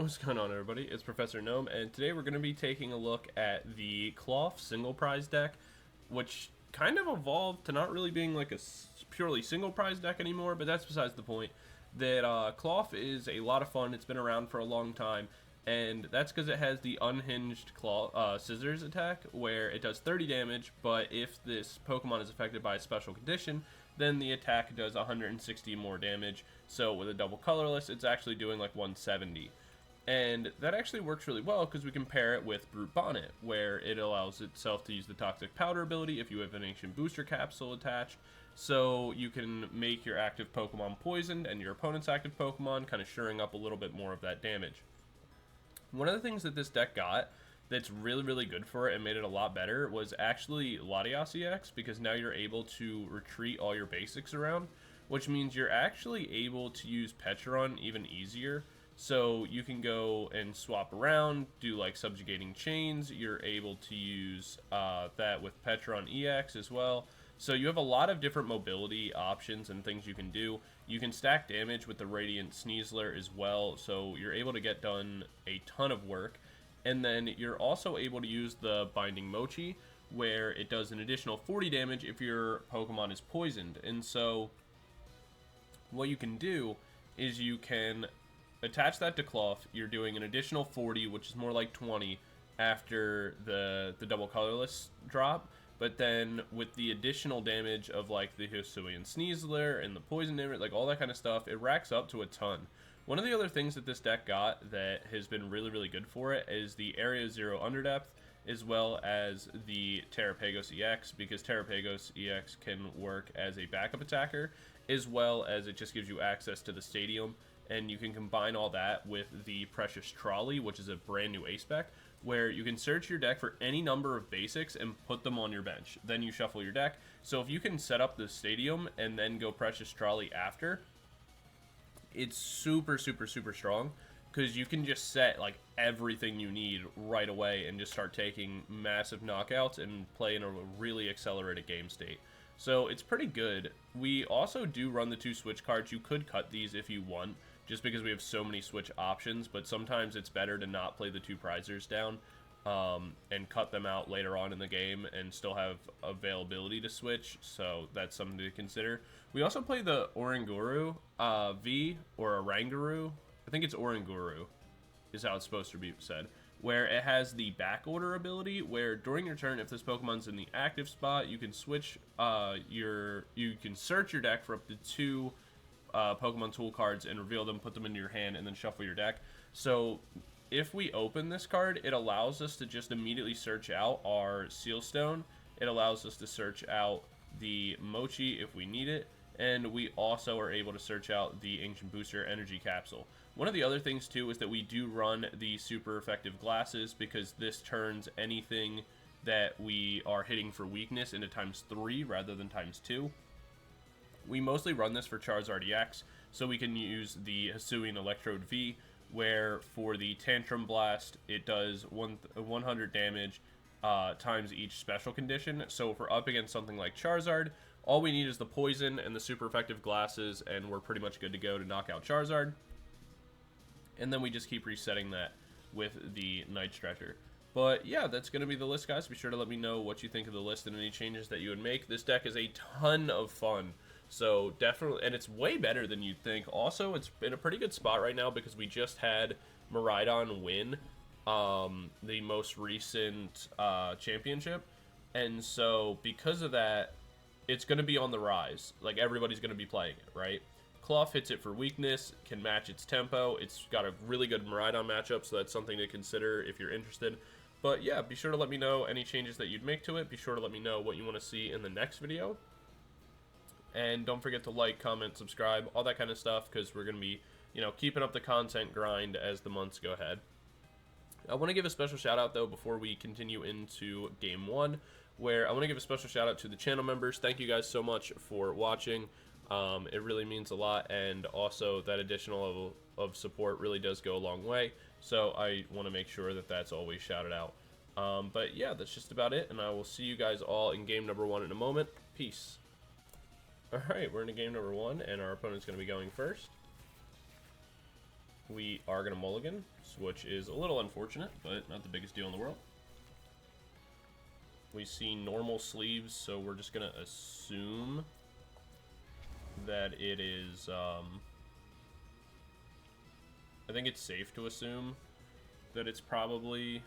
What's going on, everybody? It's Professor Gnome, and today we're going to be taking a look at the Klawf single prize deck, which kind of evolved to not really being like a purely single prize deck anymore, but that's besides the point. That Klawf is a lot of fun. It's been around for a long time, and that's because it has the unhinged scissors attack, where it does 30 damage, but if this Pokemon is affected by a special condition, then the attack does 160 more damage. So with a double colorless, it's actually doing like 170. And that actually works really well because we can pair it with Brute Bonnet, where it allows itself to use the Toxic Powder ability if you have an Ancient Booster Capsule attached. So you can make your active Pokemon poisoned and your opponent's active Pokemon, kind of shoring up a little bit more of that damage. One of the things that this deck got that's really good for it and made it a lot better was actually Latias EX, because now you're able to retreat all your basics around, which means you're actually able to use Pecharunt even easier. So you can go and swap around, do like subjugating chains. You're able to use that with Pecharunt EX as well. So you have a lot of different mobility options and things you can do. You can stack damage with the Radiant Sneasler as well, so you're able to get done a ton of work. And then you're also able to use the Binding Mochi, where it does an additional 40 damage if your Pokemon is poisoned. And so what you can do is you can attach that to Klawf. You're doing an additional 40, which is more like 20 after the double colorless drop. But then with the additional damage of like the Hisuian Sneasler and the poison damage, like all that kind of stuff, it racks up to a ton. One of the other things that this deck got that has been really good for it is the Area 0 Underdepth, as well as the Terapagos EX, because Terapagos EX can work as a backup attacker, as well as it just gives you access to the stadium. And you can combine all that with the Precious Trolley, which is a brand new ace spec, where you can search your deck for any number of basics and put them on your bench. Then you shuffle your deck. So if you can set up the stadium and then go Precious Trolley after, it's super strong, because you can just set like everything you need right away and just start taking massive knockouts and play in a really accelerated game state. So it's pretty good. We also do run the 2 switch cards. You could cut these if you want, just because we have so many switch options, but sometimes it's better to not play the 2 prizers down and cut them out later on in the game and still have availability to switch, so that's something to consider. We also play the Oranguru V, or Oranguru, I think it's Oranguru is how it's supposed to be said, where it has the back order ability, where during your turn, if this Pokemon's in the active spot, you can switch you can search your deck for up to 2 Pokemon tool cards and reveal them, put them into your hand, and then shuffle your deck. So if we open this card, it allows us to just immediately search out our Sealstone. It allows us to search out the Mochi if we need it, and we also are able to search out the Ancient Booster Energy Capsule. One of the other things too is that we do run the super effective glasses, because this turns anything that we are hitting for weakness into ×3 rather than ×2. We mostly run this for Charizard EX, so we can use the Hisuian Electrode V, where for the Tantrum Blast, it does 100 damage times each special condition. So if we're up against something like Charizard, all we need is the poison and the super effective glasses, and we're pretty much good to go to knock out Charizard. And then we just keep resetting that with the Night Stretcher. But yeah, that's going to be the list, guys. Be sure to let me know what you think of the list and any changes that you would make. This deck is a ton of fun. So definitely, and it's way better than you'd think. Also, it's in a pretty good spot right now because we just had Miraidon win the most recent championship. And so because of that, it's going to be on the rise. Like, everybody's going to be playing it, right? Klawf hits it for weakness, can match its tempo. It's got a really good Miraidon matchup, so that's something to consider if you're interested. But yeah, be sure to let me know any changes that you'd make to it. Be sure to let me know what you want to see in the next video. And don't forget to like, comment, subscribe, all that kind of stuff, because we're going to be, keeping up the content grind as the months go ahead. I want to give a special shout out, though, before we continue into Game 1, where I want to give a special shout out to the channel members. Thank you guys so much for watching. It really means a lot, and also that additional level of support really does go a long way. So I want to make sure that that's always shouted out. But yeah, that's just about it, and I will see you guys all in game number 1 in a moment. Peace. Alright, we're into game number 1, and our opponent's going to be going first. we are going to mulligan, which is a little unfortunate, but not the biggest deal in the world. We see normal sleeves, so we're just going to assume that it is, I think it's safe to assume that it's probably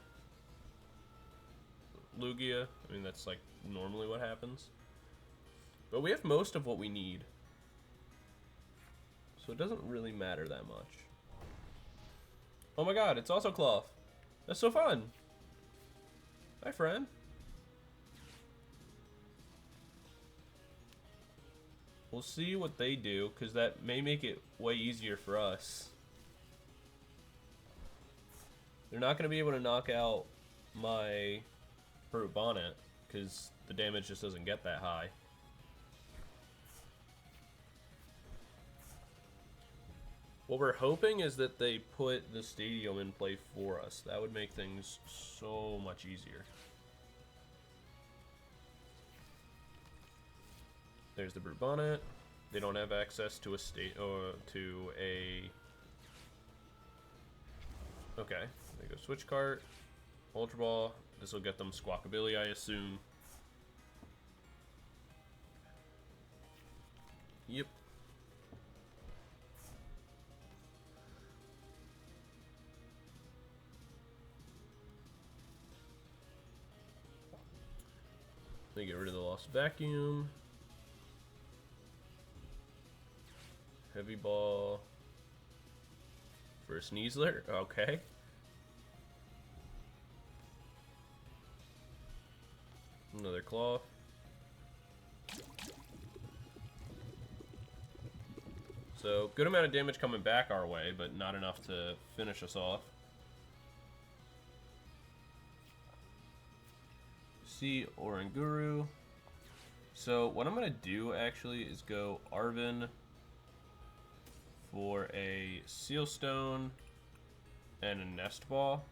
Lugia. I mean, that's like normally what happens. But we have most of what we need. So it doesn't really matter that much. Oh my god, it's also Klawf. That's so fun. Hi, friend. We'll see what they do, because that may make it way easier for us. They're not going to be able to knock out my Brute Bonnet, because the damage just doesn't get that high. What we're hoping is that they put the stadium in play for us. That would make things so much easier. There's the Brute Bonnet. They don't have access to a Okay, there goes Switch Cart. Ultra Ball. This will get them Squawkabilly, I assume. Yep. They get rid of the Lost Vacuum. Heavy Ball for Sneasler. Okay. Another Klawf. So, good amount of damage coming back our way, but not enough to finish us off. See Oranguru. So what I'm gonna do actually is go Arven for a Seal Stone and a Nest Ball.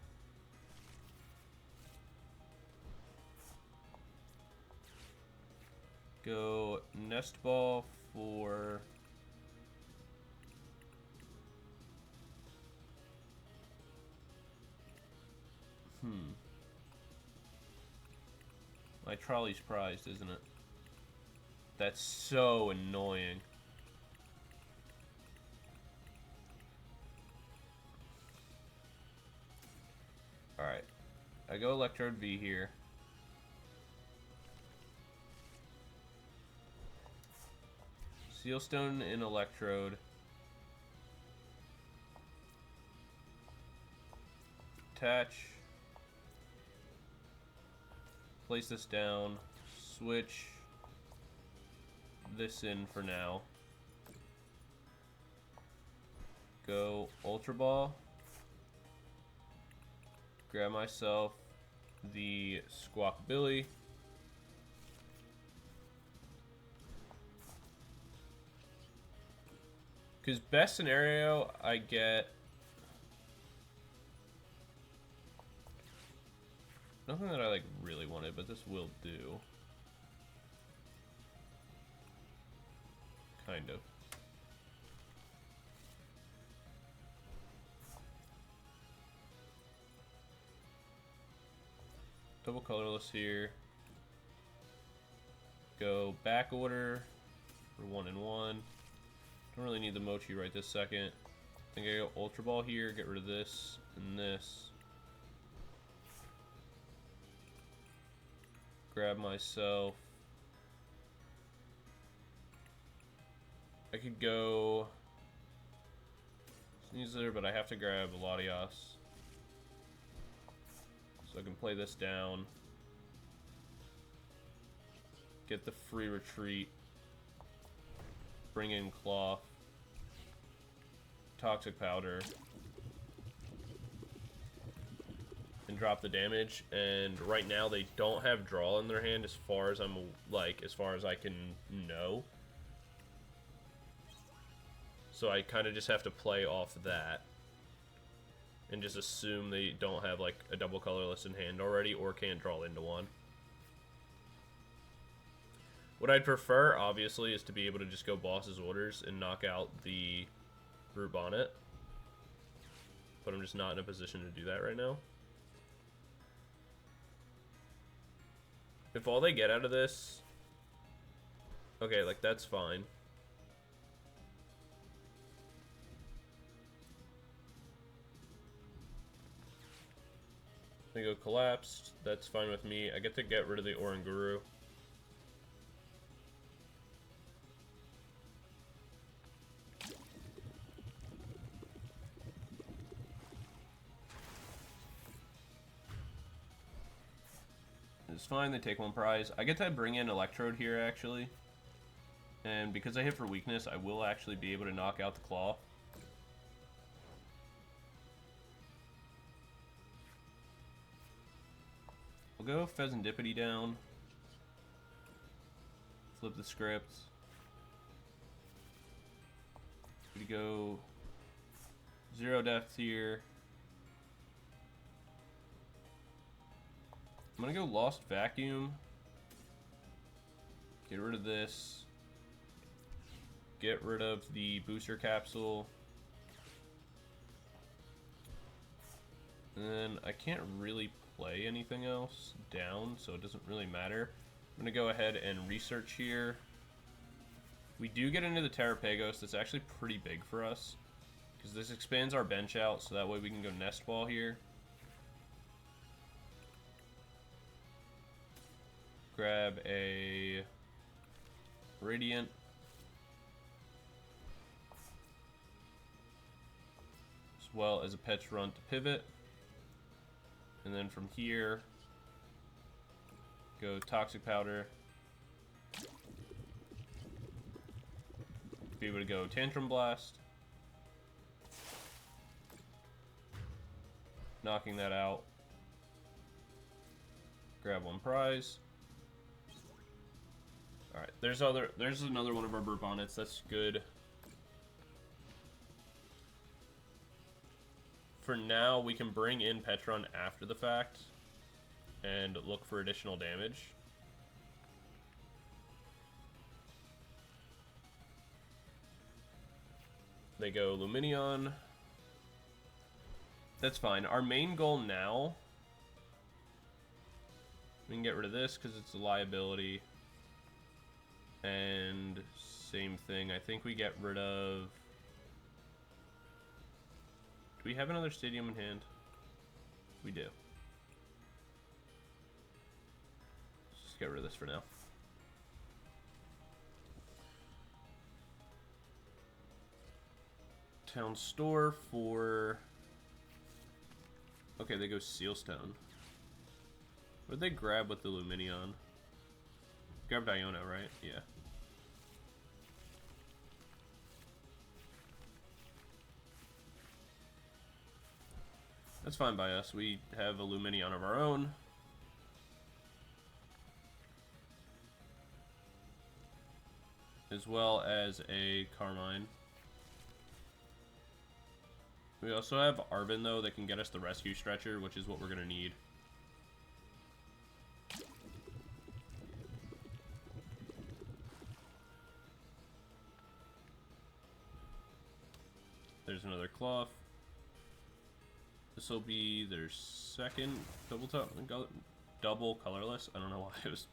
Go Nest Ball for my trolley's prized, isn't it? That's so annoying. Alright. I go Electrode V here. Seal Stone in Electrode. Attach. Place this down. Switch this in for now. Go Ultra Ball. Grab myself the Squawkabilly. Because best scenario, I get nothing that I like really wanted, but this will do. Kind of. Double colorless here. Go back order for 1 and 1. Don't really need the Mochi right this second. I think I go Ultra Ball here, get rid of this and this. Grab myself. I could go Sneasler, but I have to grab Latias. So I can play this down. Get the free retreat. Bring in Klawf. Toxic Powder. And drop the damage. And right now they don't have draw in their hand as far as as far as I can know. So I kind of just have to play off that. And just assume they don't have like a double colorless in hand already or can't draw into one. What I'd prefer, obviously, is to be able to just go boss's orders and knock out the Brute Bonnet. but I'm just not in a position to do that right now. If all they get out of this... Okay, like, that's fine. They go collapsed. That's fine with me. I get to get rid of the Oranguru. It's fine, they take one prize. I get to bring in Electrode here, actually. And because I hit for weakness, I will actually be able to knock out the Klawf. We'll go Fezandipiti down. Flip the script. We go 0 depth here. I'm gonna go Lost Vacuum. Get rid of this. Get rid of the booster capsule. And then I can't really play anything else down, so it doesn't really matter. I'm gonna go ahead and research here. We do get into the Terapagos. That's actually pretty big for us, because this expands our bench out, so that way we can go Nest Ball here. Grab a Radiant. As well as a Pecharunt to pivot. And then from here, go Toxic Powder. Be able to go Tantrum Blast. Knocking that out. Grab one prize. Alright, there's another one of our Brute Bonnets. That's good. For now, we can bring in Pecharunt after the fact and look for additional damage. They go Lumineon. That's fine. Our main goal now, we can get rid of this because it's a liability. And same thing, I think we get rid of... Do we have another stadium in hand? We do. Let's just get rid of this for now. Town store for... Okay, they go Sealstone. What did they grab with the Lumineon? Grabbed Iono, right? Yeah. That's fine by us. We have a Lumineon of our own. As well as a Carmine. We also have Arven, though, that can get us the Rescue Stretcher, which is what we're going to need. There's another Klawf. This will be their second double colorless. I don't know why I was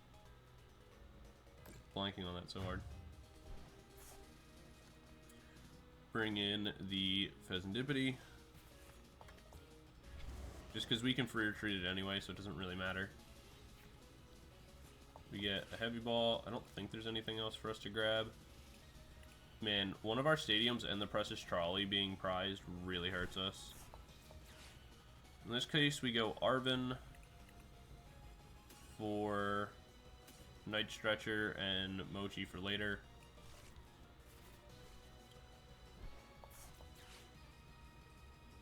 blanking on that so hard. Bring in the Fezandipiti. Just because we can free retreat it anyway, so it doesn't really matter. We get a Heavy Ball. I don't think there's anything else for us to grab. Man, one of our stadiums and the Precious Trolley being prized really hurts us. In this case, we go Arven for Night Stretcher and Mochi for later.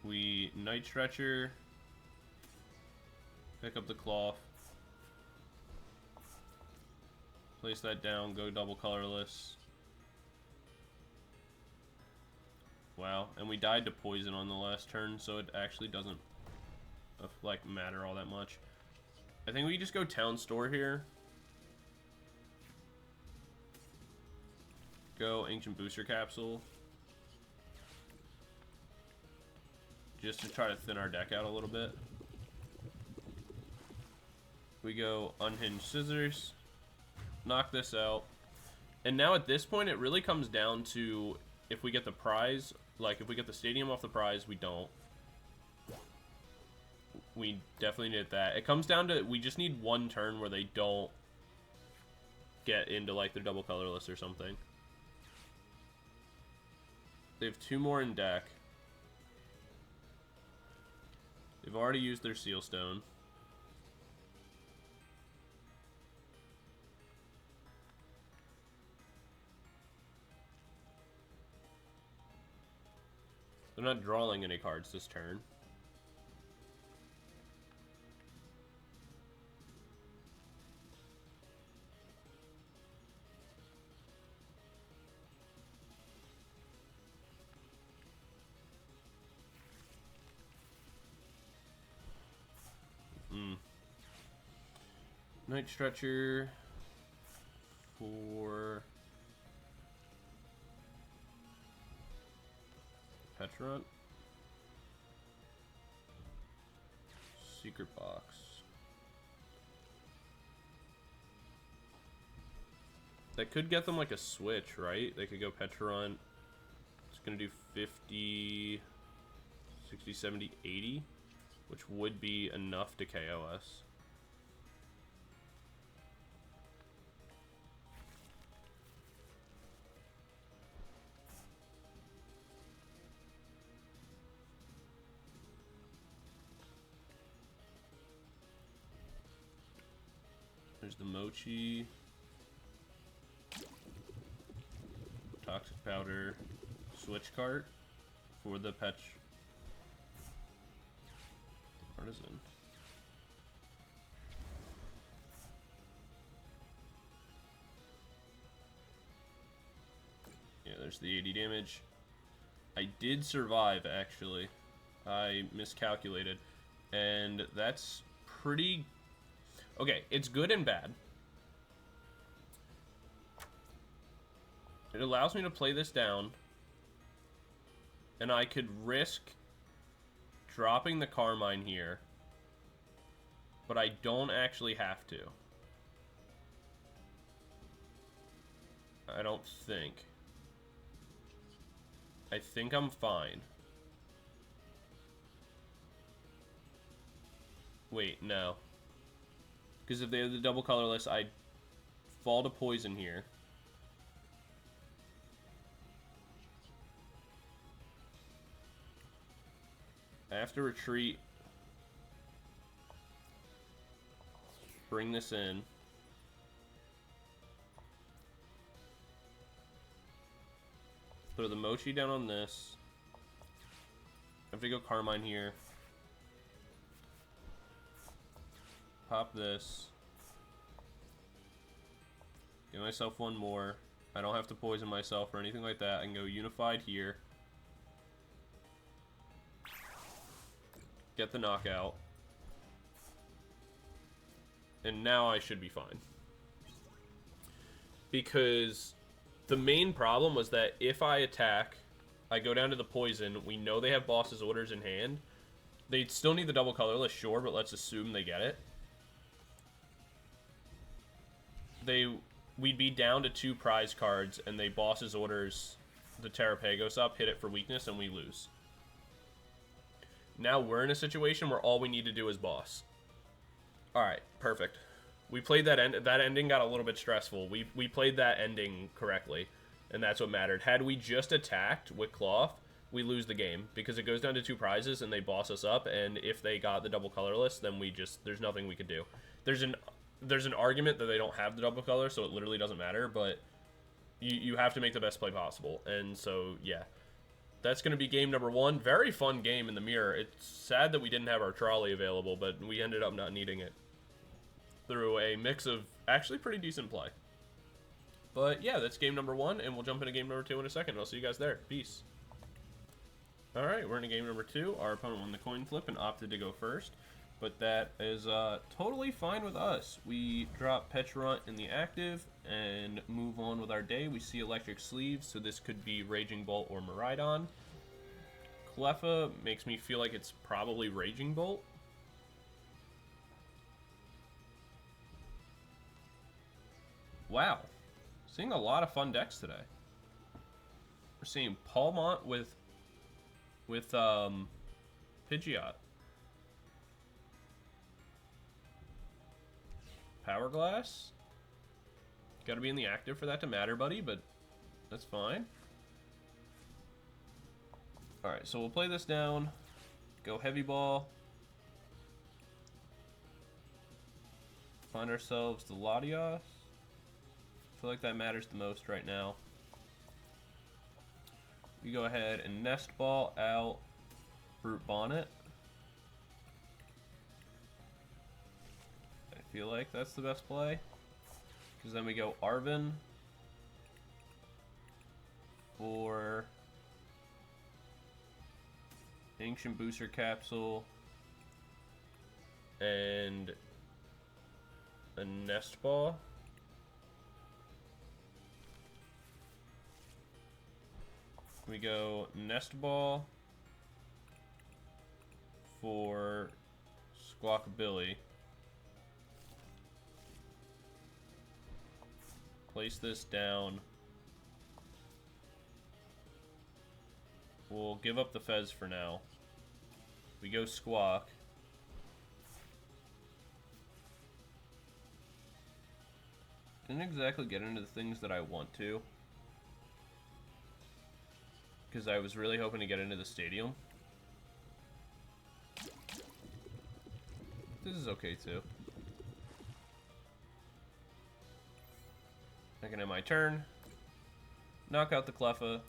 We Night Stretcher, pick up the Klawf, place that down, go double colorless. Wow, and we died to poison on the last turn, so it actually doesn't like matter all that much. I think we just go Town Store here. Go Ancient Booster Capsule. just to try to thin our deck out a little bit. We go Unhinged Scissors, knock this out. And now at this point, it really comes down to if we get the prize, like if we get the stadium off the prize, we don't. We definitely need that. It comes down to, we just need one turn where they don't get into like their double colorless or something. They have 2 more in deck. They've already used their Seal Stone. They're not drawing any cards this turn. Night Stretcher for Pecharunt. Secret Box. That could get them like a switch, right? They could go Pecharunt. It's going to do 50, 60, 70, 80, which would be enough to KO us. There's the Mochi, Toxic Powder, Switch Cart for the Partisan. Yeah, there's the 80 damage. I did survive, actually. I miscalculated, and that's pretty... Okay, it's good and bad. It allows me to play this down, and I could risk dropping the Carmine here, but I don't actually have to. I don't think. I think I'm fine. Wait, no. Because if they have the double colorless, I'd fall to poison here. I have to retreat. Bring this in. Throw the Mochi down on this. I have to go Carmine here. Pop this. Give myself one more. I don't have to poison myself or anything like that. I can go Unified here. Get the knockout. And now I should be fine. Because the main problem was that if I attack, I go down to the poison, we know they have boss's orders in hand. They'd still need the double colorless, sure, but let's assume they get it. We'd be down to 2 prize cards, and they boss's orders the Terapagos up, hit it for weakness, and we lose. Now we're in a situation where all we need to do is boss. Alright, perfect. We played that that ending got a little bit stressful. We played that ending correctly, and that's what mattered. Had we just attacked with Klawf, we lose the game, because it goes down to 2 prizes, and they boss us up, and if they got the double colorless, then there's nothing we could do. There's an argument that they don't have the double color, so it literally doesn't matter, but you have to make the best play possible. And so, yeah. That's going to be game number 1. Very fun game in the mirror. It's sad that we didn't have our trolley available, but we ended up not needing it through a mix of actually pretty decent play. But, yeah, that's game number 1, and we'll jump into game number 2 in a second. I'll see you guys there. Peace. Alright, we're in game number 2. Our opponent won the coin flip and opted to go first. But that is totally fine with us. We drop Pecharunt in the active and move on with our day. We see Electric Sleeves, so this could be Raging Bolt or Miraidon. Cleffa makes me feel like it's probably Raging Bolt. Wow. Seeing a lot of fun decks today. We're seeing Palmont with Pidgeot. Power Glass. Gotta be in the active for that to matter, buddy, but that's fine. Alright, so we'll play this down. Go Heavy Ball. Find ourselves the Latias. I feel like that matters the most right now. We go ahead and Nest Ball out Brute Bonnet. I feel like that's the best play. Because then we go Arven for Ancient Booster Capsule and a Nest Ball. We go Nest Ball for Squawkabilly. Place this down. We'll give up the Fez for now. We go Squawk. Didn't exactly get into the things that I want to, because I was really hoping to get into the stadium. This is okay too. I can end my turn. Knock out the Cleffa.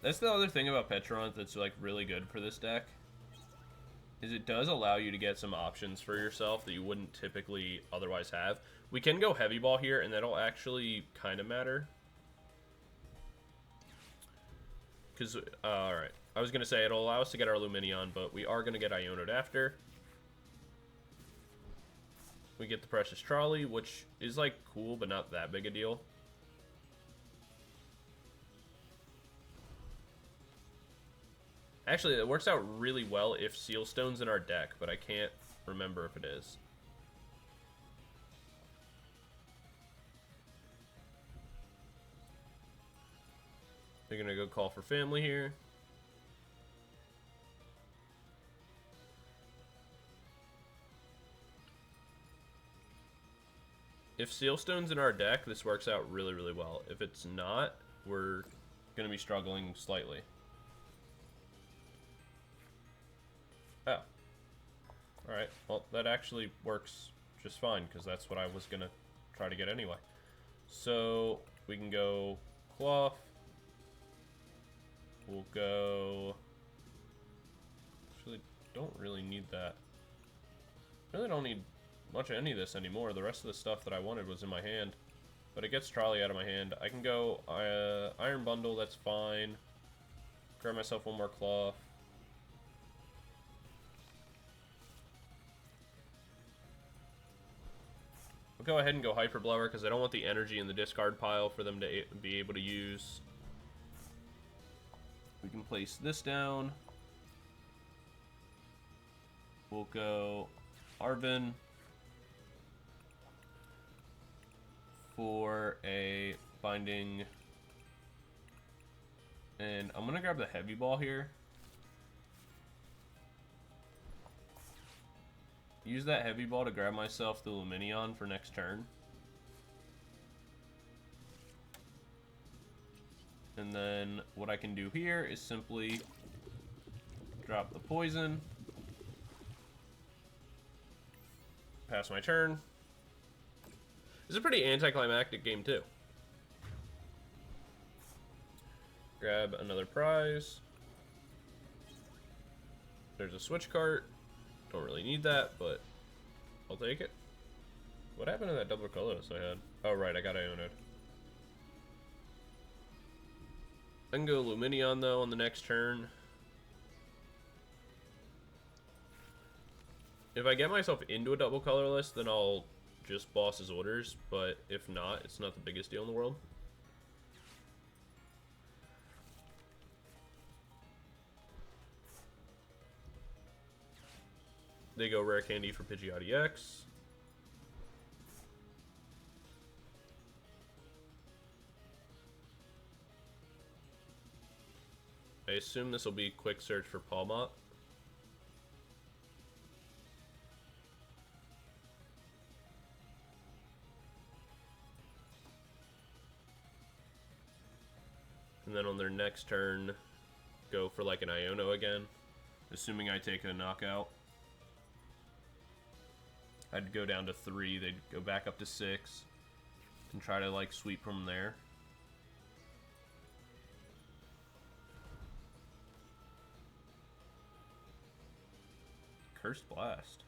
That's the other thing about Pecharunt that's like really good for this deck, is it does allow you to get some options for yourself that you wouldn't typically otherwise have. We can go Heavy Ball here, and that'll actually kind of matter. Because, alright. I was going to say it'll allow us to get our Lumineon, but we are going to get Iono'd after. We get the Precious Trolley, which is, like, cool, but not that big a deal. Actually, it works out really well if Seal Stone's in our deck, but I can't remember if it is. They're gonna go call for family here. If Seal Stone's in our deck, this works out really, really well. If it's not, we're gonna be struggling slightly. Oh. Alright, well, that actually works just fine, because that's what I was gonna try to get anyway. So, we can go Klawf. We'll go... Actually, don't really need that. Really don't need much of any of this anymore. The rest of the stuff that I wanted was in my hand. But it gets Trolley out of my hand. I can go Iron Bundle, that's fine. Grab myself one more Klawf. I'll go ahead and go Hyper Blower because I don't want the energy in the discard pile for them to be able to use. We can place this down. We'll go Arven for a Binding. And I'm going to grab the Heavy Ball here. Use that Heavy Ball to grab myself the Lumineon for next turn. And then what I can do here is simply drop the poison. Pass my turn. It's a pretty anticlimactic game too. Grab another prize. There's a Switch Cart. Don't really need that, but I'll take it. What happened to that double colorless I had? Oh, right, I got Iono'd. I can go Lumineon, though, on the next turn. If I get myself into a double colorless, then I'll just boss his orders, but if not, it's not the biggest deal in the world. They go Rare Candy for Pidgeot EX. I assume this will be Quick Search for Palmot. And then on their next turn, go for like an Iono again. Assuming I take a knockout. I'd go down to 3, they'd go back up to 6. And try to like sweep from there. Cursed Blast.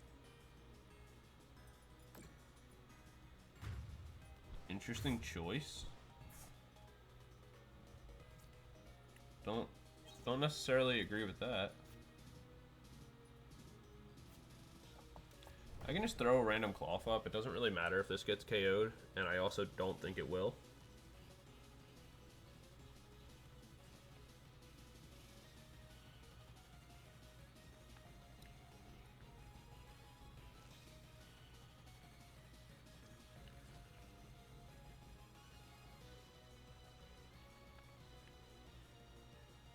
Interesting choice. Don't necessarily agree with that. I can just throw a random Klawf up. It doesn't really matter if this gets KO'd, and I also don't think it will.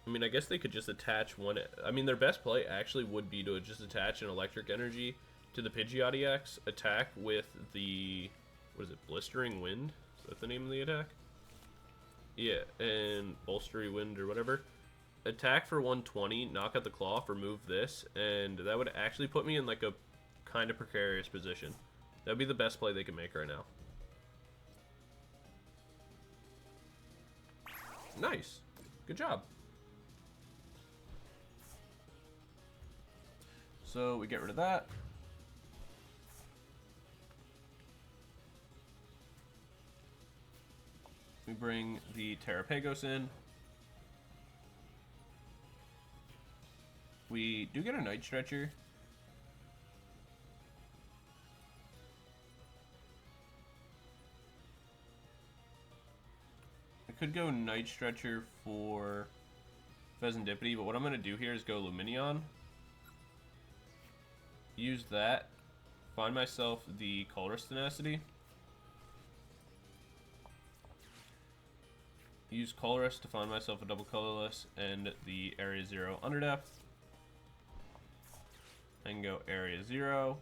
I mean, I guess they could just attach one. I mean, their best play actually would be to just attach an Electric Energy to the Pidgeot EX, attack with the, what is it, Blistering Wind? Is that the name of the attack? Yeah, and Bolstery Wind or whatever. Attack for 120, knock out the Klawf, remove this, and that would actually put me in like a kind of precarious position. That would be the best play they can make right now. Nice. Good job. So we get rid of that. We bring the Terapagos in. We do get a Night Stretcher. I could go Night Stretcher for Fezandipiti, but what I'm going to do here is go Lumineon. Use that. Find myself the Colress Tenacity. Use Colress to find myself a double colorless and the Area 0 Underdepths. And go Area 0.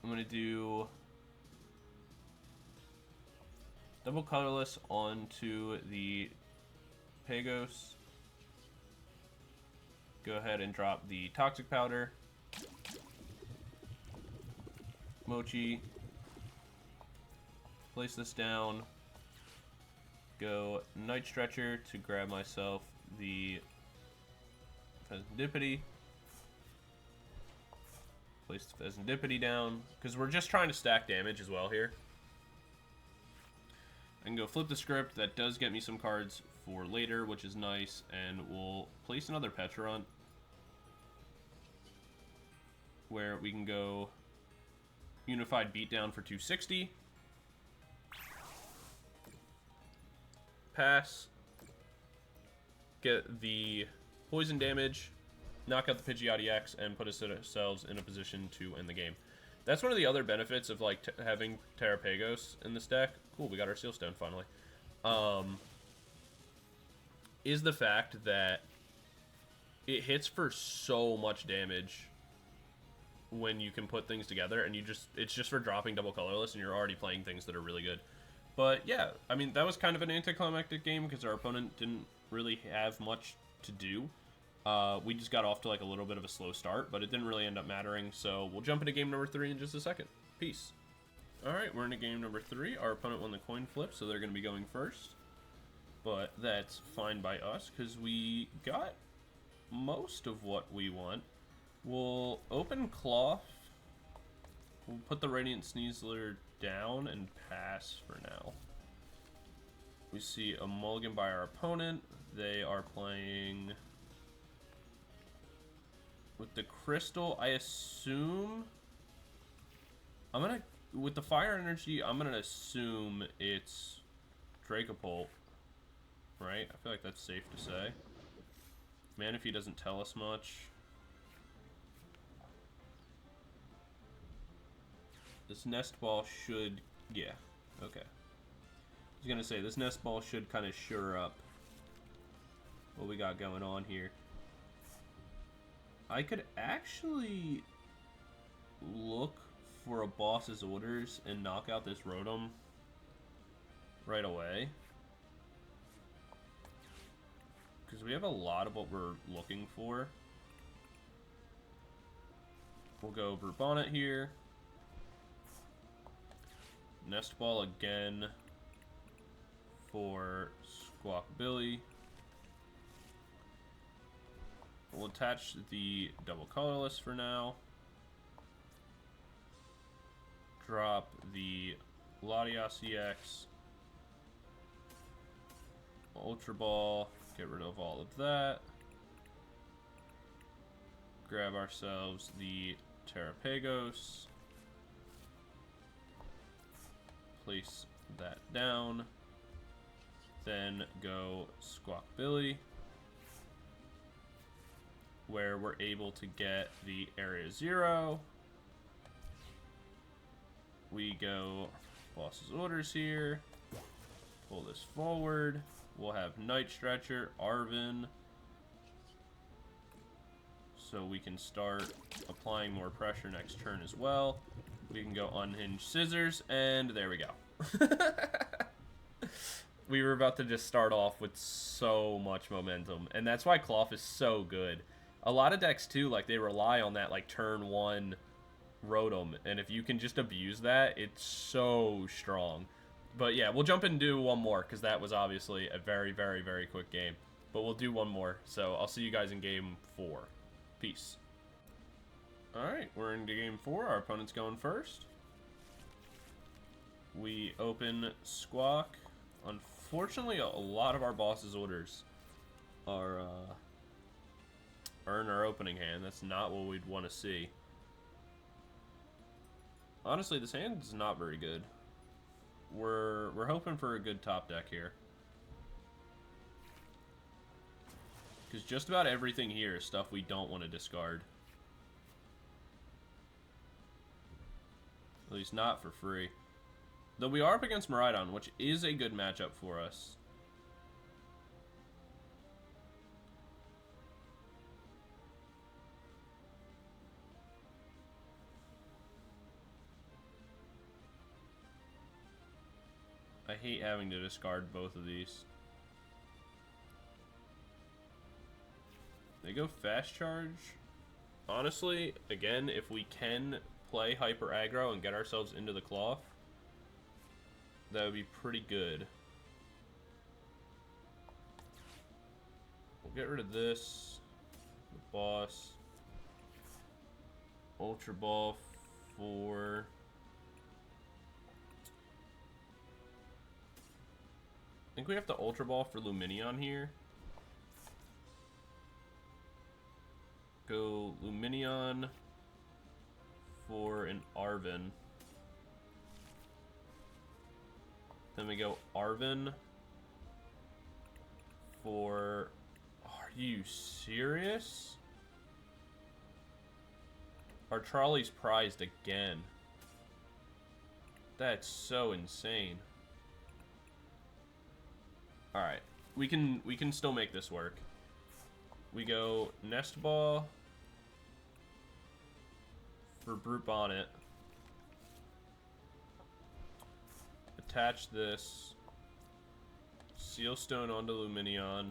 I'm going to do double colorless onto the Pagos. Go ahead and drop the Toxic Powder. Mochi. Place this down. Go Night Stretcher to grab myself the Fezandipiti. Place the Fezandipiti down, because we're just trying to stack damage as well here. I can go flip the script. That does get me some cards for later, which is nice, and we'll place another Pecharunt, where we can go Unified Beatdown for 260. Pass. Get the poison damage, knock out the Pidgeot EX, and put ourselves in a position to end the game. That's one of the other benefits of like having Terapagos in this deck. Cool, we got our Sealstone finally. Is the fact that it hits for so much damage when you can put things together, and it's just for dropping double colorless, and you're already playing things that are really good. But yeah, I mean, that was kind of an anticlimactic game because our opponent didn't really have much to do. We just got off to like a little bit of a slow start, but it didn't really end up mattering. So we'll jump into game number 3 in just a second. Peace. Alright, we're into game number 3. Our opponent won the coin flip, so they're going to be going first. But that's fine by us because we got most of what we want. We'll open Klawf. We'll put the Radiant Sneasler down and pass for now. We see a mulligan by our opponent. They are playing with the Crystal. I assume with the Fire Energy, I'm gonna assume it's Dracopult, right? I feel like that's safe to say. Man, if he doesn't tell us much. This Nest Ball should... Yeah, okay. I was gonna say, this Nest Ball should kind of sure up what we got going on here. I could actually look for a boss's orders and knock out this Rotom right away. Because we have a lot of what we're looking for. We'll go Brute Bonnet here. Nest Ball again for Squawkabilly. We'll attach the double colorless for now. Drop the Latias EX. Ultra Ball. Get rid of all of that. Grab ourselves the Terapagos. Place that down. Then go Squawkabilly, where we're able to get the Area 0. We go boss's orders here. Pull this forward. We'll have Night Stretcher, Arven, so we can start applying more pressure next turn as well. We can go Unhinged Scissors, and there we go. We were about to just start off with so much momentum, and that's why Klawf is so good. A lot of decks, too, like, they rely on that, like, turn 1 Rotom, and if you can just abuse that, it's so strong. But yeah, we'll jump and do one more, because that was obviously a very, very, very quick game. But we'll do one more, so I'll see you guys in game 4. Peace. Alright, we're into game 4. Our opponent's going first. We open Squawk. Unfortunately, a lot of our boss's orders are in our opening hand. That's not what we'd want to see. Honestly, this hand is not very good. We're hoping for a good top deck here, because just about everything here is stuff we don't want to discard. At least not for free. Though we are up against Miraidon, which is a good matchup for us. I hate having to discard both of these. They go Fast Charge. Honestly, again, if we can play Hyper Aggro and get ourselves into the Klawf, that would be pretty good. We'll get rid of this. The boss. Ultra Ball for... I think we have to Ultra Ball for Lumineon here. Go Lumineon for an Arven. Then we go Arven for... Are you serious? Our trolley's prized again. That's so insane. Alright, we can still make this work. We go Nest Ball for Brute Bonnet. Attach this. Seal Stone onto Lumineon.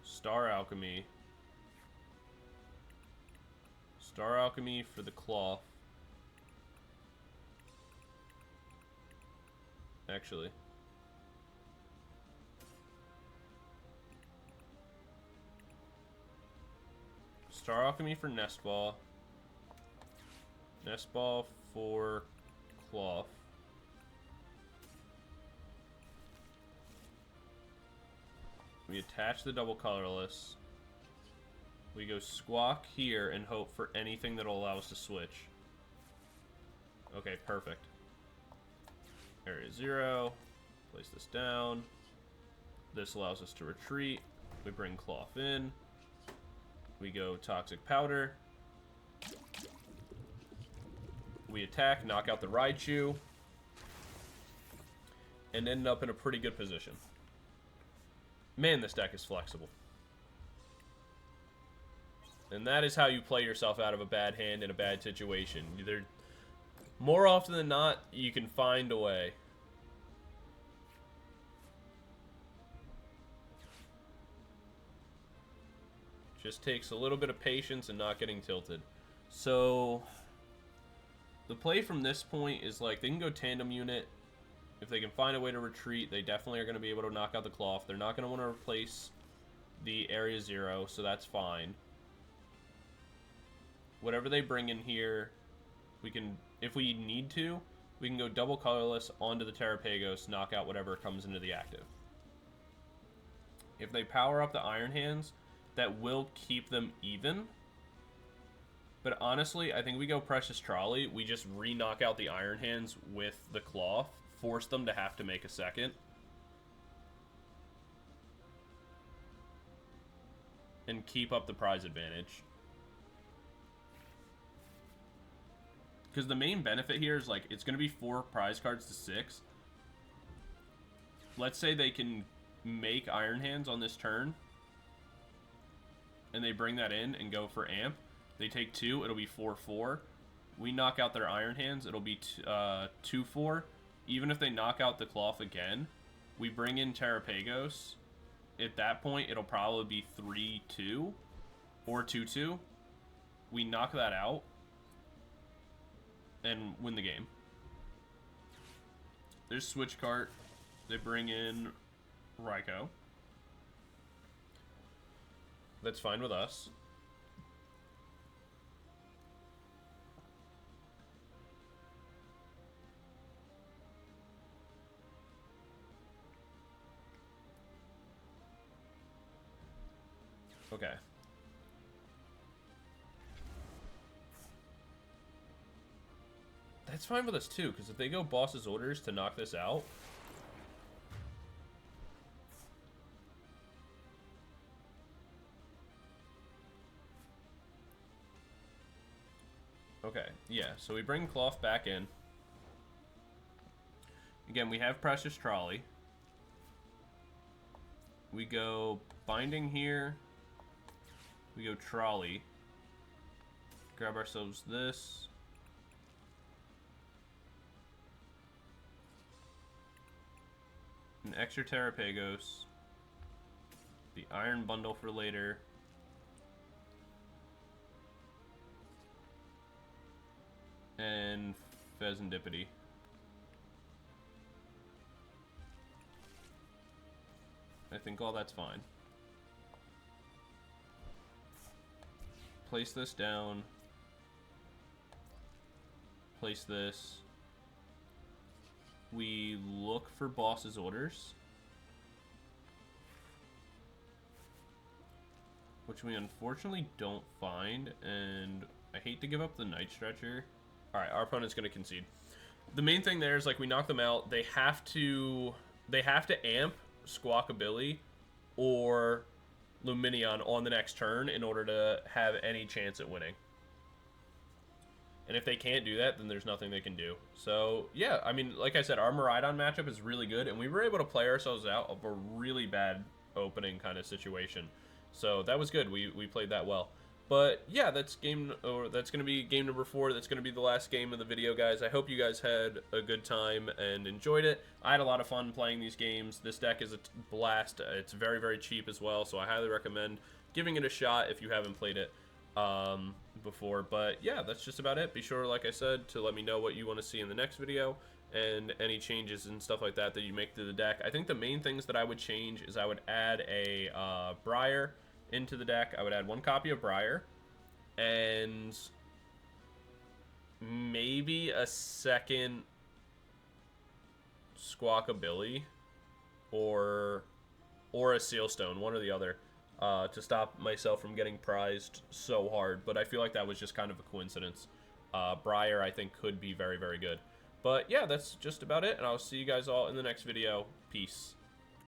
Star Alchemy. Star Alchemy for the Klawf. Actually. Star Alchemy for Nest Ball. Nest Ball for Klawf. We attach the double colorless. We go Squawk here and hope for anything that'll allow us to switch. Okay, perfect. Area 0. Place this down. This allows us to retreat. We bring Klawf in. We go Toxic Powder. We attack, knock out the Raichu, and end up in a pretty good position. Man, this deck is flexible. And that is how you play yourself out of a bad hand in a bad situation. Either, more often than not, you can find a way. Just takes a little bit of patience and not getting tilted. So, the play from this point is like, they can go tandem unit. If they can find a way to retreat, they definitely are going to be able to knock out the Klawf. They're not going to want to replace the Area 0, so that's fine. Whatever they bring in here, we can, if we need to, we can go double colorless onto the Terapagos, knock out whatever comes into the active. If they power up the Iron Hands, that will keep them even. But honestly, I think we go Precious Trolley. We just re-knock out the Iron Hands with the Klawf, force them to have to make a second. And keep up the prize advantage. Because the main benefit here is, like, it's going to be 4 prize cards to 6. Let's say they can make Iron Hands on this turn. And they bring that in and go for Amp. They take 2, it'll be 4-4. We knock out their Iron Hands, it'll be 2-4. Even if they knock out the Klawf again, we bring in Terapagos. At that point, it'll probably be 3-2 or 2-2. We knock that out and win the game. There's Switch Cart. They bring in Raikou. That's fine with us. Okay. That's fine with us too, because if they go Boss's Orders to knock this out, okay, yeah, so we bring Klawf back in. Again, we have Precious Trolley. We go Binding here. We go Trolley. Grab ourselves this. An extra Terapagos. The Iron Bundle for later. And Fezandipiti. I think all that's fine. Place this down. Place this. We look for Boss's Orders, which we unfortunately don't find, and I hate to give up the Night Stretcher. Alright, our opponent's going to concede. The main thing there is, like, we knock them out. They have to amp Squawkabilly or Lumineon on the next turn in order to have any chance at winning. And if they can't do that, then there's nothing they can do. So, yeah, I mean, like I said, our Miraidon matchup is really good, and we were able to play ourselves out of a really bad opening kind of situation. So that was good. We played that well. But yeah, that's going to be game number 4. That's going to be the last game of the video, guys. I hope you guys had a good time and enjoyed it. I had a lot of fun playing these games. This deck is a blast. It's very, very cheap as well, so I highly recommend giving it a shot if you haven't played it before. But yeah, that's just about it. Be sure, like I said, to let me know what you want to see in the next video and any changes and stuff like that that you make to the deck. I think the main things that I would change is I would add a Briar into the deck. I would add 1 copy of Briar and maybe a second Squawkabilly or a Sealstone, one or the other, to stop myself from getting prized so hard. But I feel like that was just kind of a coincidence. Briar, I think, could be very, very good. But yeah, that's just about it, and I'll see you guys all in the next video. Peace.